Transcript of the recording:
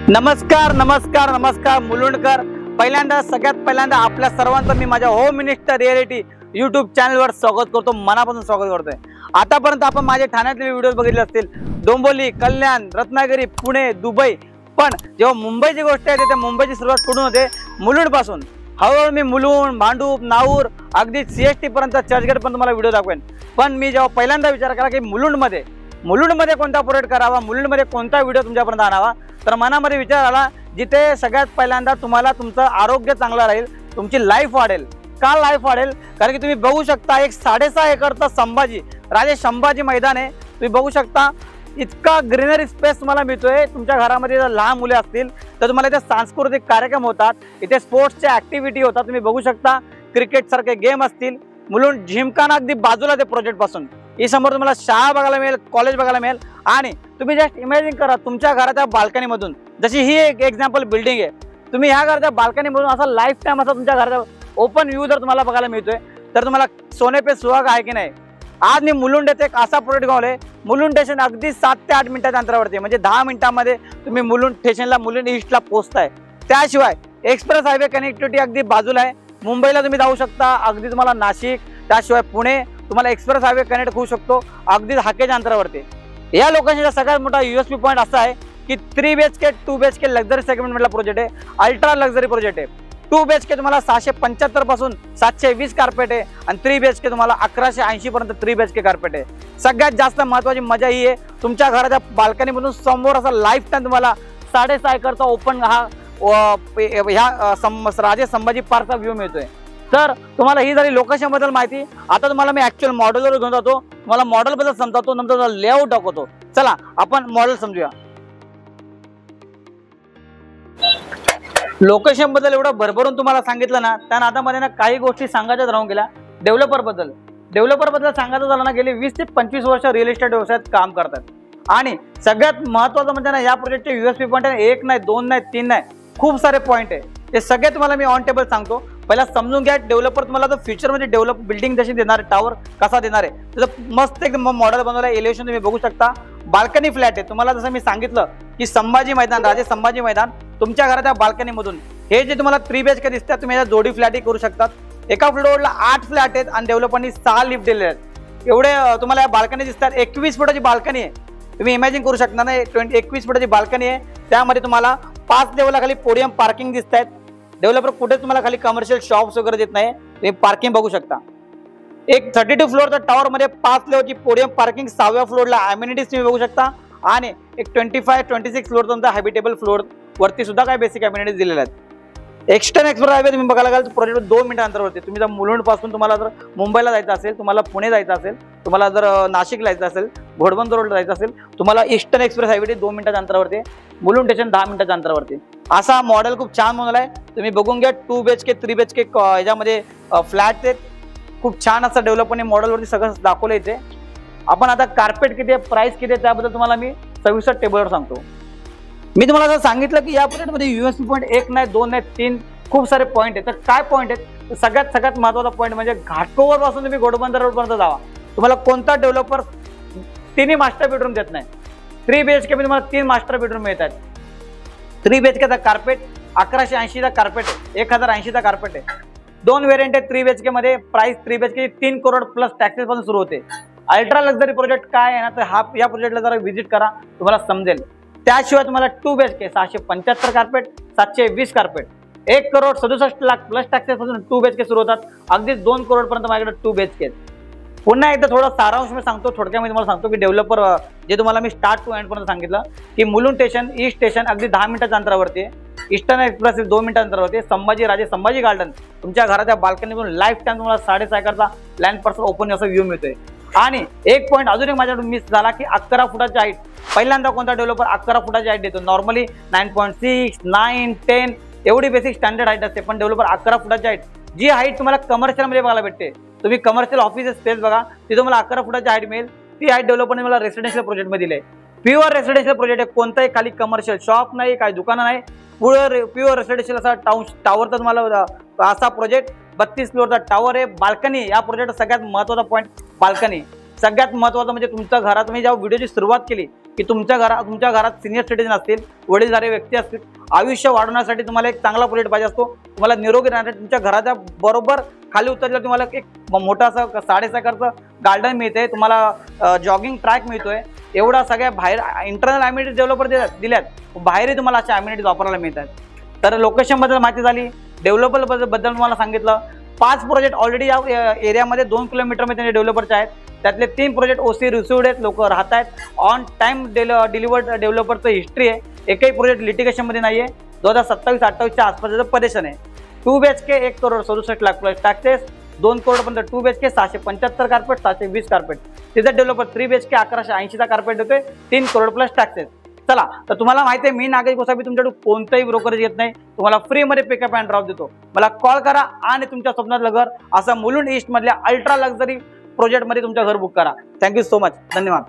नमस्कार नमस्कार नमस्कार मुलुंडकर। पहिल्यांदा सगळ्यात पहिल्यांदा आपल्या सर्वांचं मी माझ्या होम मिनिस्टर रियालिटी यूट्यूब चॅनलवर स्वागत करतो, मनापासून स्वागत करतोय। आतापर्यंत आपण माझे ठाण्यातले व्हिडिओ बघितले असतील, डोंबिवली, कल्याण, रत्नागिरी, पुणे, दुबई। पण जेव्हा मुंबईची गोष्ट येते, मुंबईची सुरुवात कुठून होते? मुलुंड पासून। हळूहळू मी मुलुंड, भांडूप, नाऊर, अगदी सीएसटी पर्यंत, चर्चगेट पर्यंत तुम्हाला व्हिडिओ दाखवेन। पण मी जेव्हा पहिल्यांदा विचार केला की मुलुंडमध्ये कोणता प्रोजेक्ट करावा, मुलुंडमध्ये कोणता व्हिडिओ तुमच्यापर्यंत आणावा, तर मनामध्ये विचार आला जिथे सगळ्यात पहिल्यांदा तुम्हाला तुमचं आरोग्य चांगलं राहील, तुमची लाईफ वाढेल। का लाईफ वाढेल? कारण की तुम्ही बघू शकता एक 6.5 एकरचा राजे संभाजी मैदान आहे। तुम्ही बघू शकता इतका ग्रीनरी स्पेस तुम्हाला मिळतोय। तुमच्या घरामध्ये जर लहान मुले असतील तर तुम्हाला इथे सांस्कृतिक कार्यक्रम होतात, इथे स्पोर्ट्सच्या ऍक्टिव्हिटी होतात। तुम्ही बघू शकता क्रिकेट सारखे गेम असतील। मुलुंड जिमखाना अगदी बाजूला ते प्रोजेक्ट पासून, ही समोर तुम्हाला शाळा बघायला मिळेल, कॉलेज बघायला मिळेल। आणि तुम्ही जस्ट इमॅजिन करा तुमच्या घराच्या बाल्कनी मधून, जशी ही एक एक्झाम्पल बिल्डिंग आहे, तुम्ही ह्या घराच्या बाल्कनी मधून असा लाईफ टाइम असा तुमच्या घराचा ओपन व्ह्यू जर तुम्हाला बघायला मिळतोय तर तुम्हाला सोने पे सुहागा आहे की नाही। आज मी मुलुंड येथे एक असा प्रोजेक्ट गावले, मुलुंड स्टेशन अगदी 7 ते 8 मिनिटाच्या अंतरावरती, म्हणजे 10 मिनिटांमध्ये तुम्ही मुलुंड स्टेशनला, मुलुंड ईस्टला पोहोचताय। त्याशिवाय एक्सप्रेस हायवे कनेक्टिव्हिटी अगदी बाजूला आहे। मुंबईला तुम्ही जाऊ शकता, अगदी तुम्हाला नाशिक, त्याशिवाय पुणे, तुम्हाला एक्सप्रेस हायवे कनेक्ट होऊ शकतो अगदी हाकेच्या अंतरावरती। या लोकेशनचा सगळ्यात मोठा यूएसपी पॉईंट असा आहे की 3 BHK 2 BHK लक्झरी सेगमेंट मधला प्रोजेक्ट आहे, अल्ट्रा लक्झरी प्रोजेक्ट आहे। 2 BHK तुम्हाला 675 पासून 720 कार्पेट आहे, आणि 3 BHK तुम्हाला 1180 पर्यंत 3 BHK कार्पेट आहे। सगळ्यात जास्त महत्त्वाची मजा ही आहे, तुमच्या घराच्या बाल्कनी मधून समोर असा लाईफ टाइम तुम्हाला 6.5 एकरचा ओपन राजे संभाजी पार्कचा व्ह्यू मिळतोय। तर तुम्हाला ही झाली लोकेशन बद्दल माहिती। आता तुम्हाला मी ऍक्च्युअल मॉडेलवर घेऊन जातो, तुम्हाला मॉडेल बद्दल समजावतो, नंतर लेआउट दाखवतो। चला आपण मॉडेल समजूया। लोकेशन बद्दल एवढं भरभरून तुम्हाला सांगितलं ना, त्या नादामध्ये ना काही गोष्टी सांगायच्याच राहून गेल्या। डेव्हलपर बद्दल सांगायचं झालं ना, गेली 20 ते 25 वर्ष रिअल इस्टेट व्यवसायात काम करतात। आणि सगळ्यात महत्त्वाचं म्हणजे ना, या प्रोजेक्टचे यूएसपी पॉईंट आहे, 1 नाही, 2 नाही, 3 नाही, खूप सारे पॉईंट आहे। ते सगळे तुम्हाला मी ऑन टेबल सांगतो। पहिला समजून घ्या, डेव्हलपर तुम्हाला तर फ्युचरमध्ये डेव्हलप बिल्डिंग जशी देणार आहे, टावर कसा देणार आहे, त्याचं मस्त एकदम मॉडेल बनवलं आहे। एलिव्हेशन तुम्ही बघू शकता, बाल्कनी फ्लॅट आहे। तुम्हाला जसं मी सांगितलं की संभाजी मैदान, राजे संभाजी मैदान, तुमच्या घराच्या बाल्कनी मधून हे जे तुम्हाला 3 BHK दिसतात, तुम्ही याच्या जोडी फ्लॅटही करू शकतात। एका फ्लोअरला 8 फ्लॅट आहेत आणि डेव्हलपरनी 6 लिफ्ट दिलेले आहेत। एवढे तुम्हाला या बाल्कनी दिसतात। 21 फुटाची बाल्कनी आहे, तुम्ही इमॅजिन करू शकता ना, 21 फुटाची बाल्कनी आहे। त्यामध्ये तुम्हाला 5 लेवला पोडियम पार्किंग दिसत आहेत। डेव्हलपर कुठे तुम्हाला खाली कमर्शियल शॉप्स वगैरे देत नाही, तुम्ही पार्किंग बघू शकता। एक 32 फ्लोअरचा टॉवर मध्ये 5 लेवलची पोडियम पार्किंग, 6व्या फ्लोअरला अम्युनिटीज तुम्ही बघू शकता, आणि एक 25-26 फ्लोअर तुमचा हॅबिटेबल फ्लोअर वरती सुद्धा काही बेसिक अम्युनिटीज दिलेल्या आहेत। एक्स्टर्न एक्सप्रेस हायवे तुम्ही बघायला गेला तर प्रोजेक्ट 2 मिनिट अंतरावरती। तुम्ही जर मुलुंड पासून तुम्हाला जर मुंबईला जायचं असेल, तुम्हाला पुणे जायचं असेल, तुम्हाला जर नाशिकला जायचं असेल, घोडबंदर रोडला जायचं असेल, तुम्हाला ईस्टर्न एक्सप्रेस हायवे 2 मिनिटाच्या अंतरावरती, मुलुंड स्टेशन 10 मिनिटाच्या अंतरावरती। असा मॉडेल खूप छान बनवला आहे, तुम्ही बघून घ्या। 2 BHK 3 BHK याच्यामध्ये फ्लॅट आहेत, खूप छान असं डेव्हलपरने मॉडेलवरती सगळं दाखवलं इथे। आपण आता कार्पेट किती आहे, प्राइस किती आहे, त्याबद्दल तुम्हाला मी सविस्तर टेबलवर सांगतो। मी तुम्हाला जर सांगितलं की या प्रोजेक्टमध्ये यूएसपी पॉईंट 1 नाही, 2 नाही, 3 खूप सारे पॉईंट आहेत। तर काय पॉईंट आहेत? सगळ्यात महत्त्वाचा पॉईंट म्हणजे घाटकोपर पासून तुम्ही घोडबंदर रोडपर्यंत जावा, तुम्हाला कोणता डेव्हलपर 3 मास्टर बेडरूम देत नाही। 3 BHK मध्ये तुम्हाला 3 मास्टर बेडरूम मिळतात। 3 BHK चा कार्पेट 1180 चा कार्पेट आहे, 1080 चा कार्पेट आहे। 2 व्हेरियंट आहे 3 BHK मध्ये। Price 3 BHK 3 crore plus taxes पासून सुरू होते। अल्ट्रा लक्झरी प्रोजेक्ट काय आहे ना, तर या प्रोजेक्टला जरा व्हिजिट करा, तुम्हाला समजेल। त्याशिवाय तुम्हाला 2 BHK 675 carpet, 720 carpet, 1 crore 67 lakh plus taxes पासून 2 BHK सुरू होतात, अगदी 2 करोड पर्यंत माझ्याकडे 2 BHK। पुन्हा एकदा थोडा सारांश मी सांगतो, थोडक्यामध्ये तुम्हाला सांगतो की डेव्हलपर जे तुम्हाला मी स्टार्ट टू एंड पर्यंत सांगितलं की मुलुंड स्टेशन, ईस्ट स्टेशन अगदी 10 मिनिटाच्या अंतरावरती आहे, ईस्टर्न एक्सप्रेस 2 मिनिटाच्या अंतरावरती, राजे संभाजी गार्डन तुमच्या घराच्या बाल्कनीतून लाईफ टाइम तुम्हाला 6.5 एकरचा लँड पार्सल ओपन असा व्ह्यू मिळतोय। आणि एक पॉईंट अजून एक माझ्याकडून मिस झाला की 11 फुटाची हाईट, पहिल्यांदा कोणता डेव्हलपर 11 फुटाची हाईट देतो? नॉर्मली 9.6, 9, 10 एवढी बेसिक स्टँडर्ड हाईट असते, पण डेव्हलपर 11 फुटाची हाईट, जी हाईट तुम्हाला कमर्शियल मध्ये बघायला भेटते। तुम्ही कमर्शियल ऑफिस स्पेस बघा, तिथे तुम्हाला 11 फुटाची हाईट मिळेल। ती हाईट डेव्हलपरने मला रेसिडेन्शियल प्रोजेक्ट मध्ये दिली आहे। प्युअर रेसिडेन्शियल प्रोजेक्ट आहे, कोणताही खाली कमर्शियल शॉप नाही, काही दुकानं नाही, प्युअर रेसिडेन्शियल असा टावरचा तुम्हाला असा प्रोजेक्ट। 32 फ्लोअरचा टावर आहे, बाल्कनी। या प्रोजेक्ट सगळ्यात महत्त्वाचा पॉईंट बाल्कनी। सगळ्यात महत्त्वाचं म्हणजे तुमच्या घरात, तुम्ही जेव्हा व्हिडिओची सुरुवात केली की तुमच्या घरात सिनियर सिटीजन असतील, वडीलधारी व्यक्ती असतील, आयुष्य वाढवण्यासाठी तुम्हाला एक चांगला प्रोजेक्ट पाहिजे असतो, तुम्हाला निरोगी राहण्यासाठी तुमच्या घराच्या बरोबर खाली उतरल्यावर तुम्हाला एक मोठा असं 6.5 एकरचं गार्डन मिळते, तुम्हाला जॉगिंग ट्रॅक मिळतोय, एवढा सगळ्या बाहेर इंटरनल अम्युनिटीज डेव्हलपर दिल्यात, बाहेरही तुम्हाला अशा अम्युनिटीज वापरायला मिळतात. तर लोकेशनबद्दल माहिती झाली, डेव्हलपर बद्दल तुम्हाला सांगितलं. 5 प्रोजेक्ट ऑलरेडी या एरियामध्ये 2 किलोमीटरमध्ये त्यांचे डेव्हलपरचे आहेत. त्यातले 3 प्रोजेक्ट ओसी रिसिव्ड आहेत, लोक राहत आहेत, ऑन टाइम डिलिव्हर्ड डेव्हलपरचं हिस्ट्री आहे. एकही प्रोजेक्ट लिटिगेशनमध्ये नाही आहे. 2027-28च्या आसपासचं पजेशन आहे. 2 BHK 1,67,00,000 plus taxes, 2 करोडपर्यंत 2 BHK 675 carpet, 720 carpet. तिथे डेव्हलपर 3 BHK 1180चा कार्पेट देतोय, 3 करोड प्लस टॅक्सेस. चला, तर तुम्हाला माहिती आहे मी नागेश गोसावी तुमच्याकडून कोणतंही ब्रोकरेज घेत नाही, तुम्हाला फ्रीमध्ये पिकअप अँड ड्रॉप देतो. मला कॉल करा आणि तुमच्या स्वप्नातलं घर असं मुलुंड ईस्ट मधल्या अल्ट्रा लक्झरी प्रोजेक्टमध्ये तुमचं घर बुक करा. Thank you so much. धन्यवाद.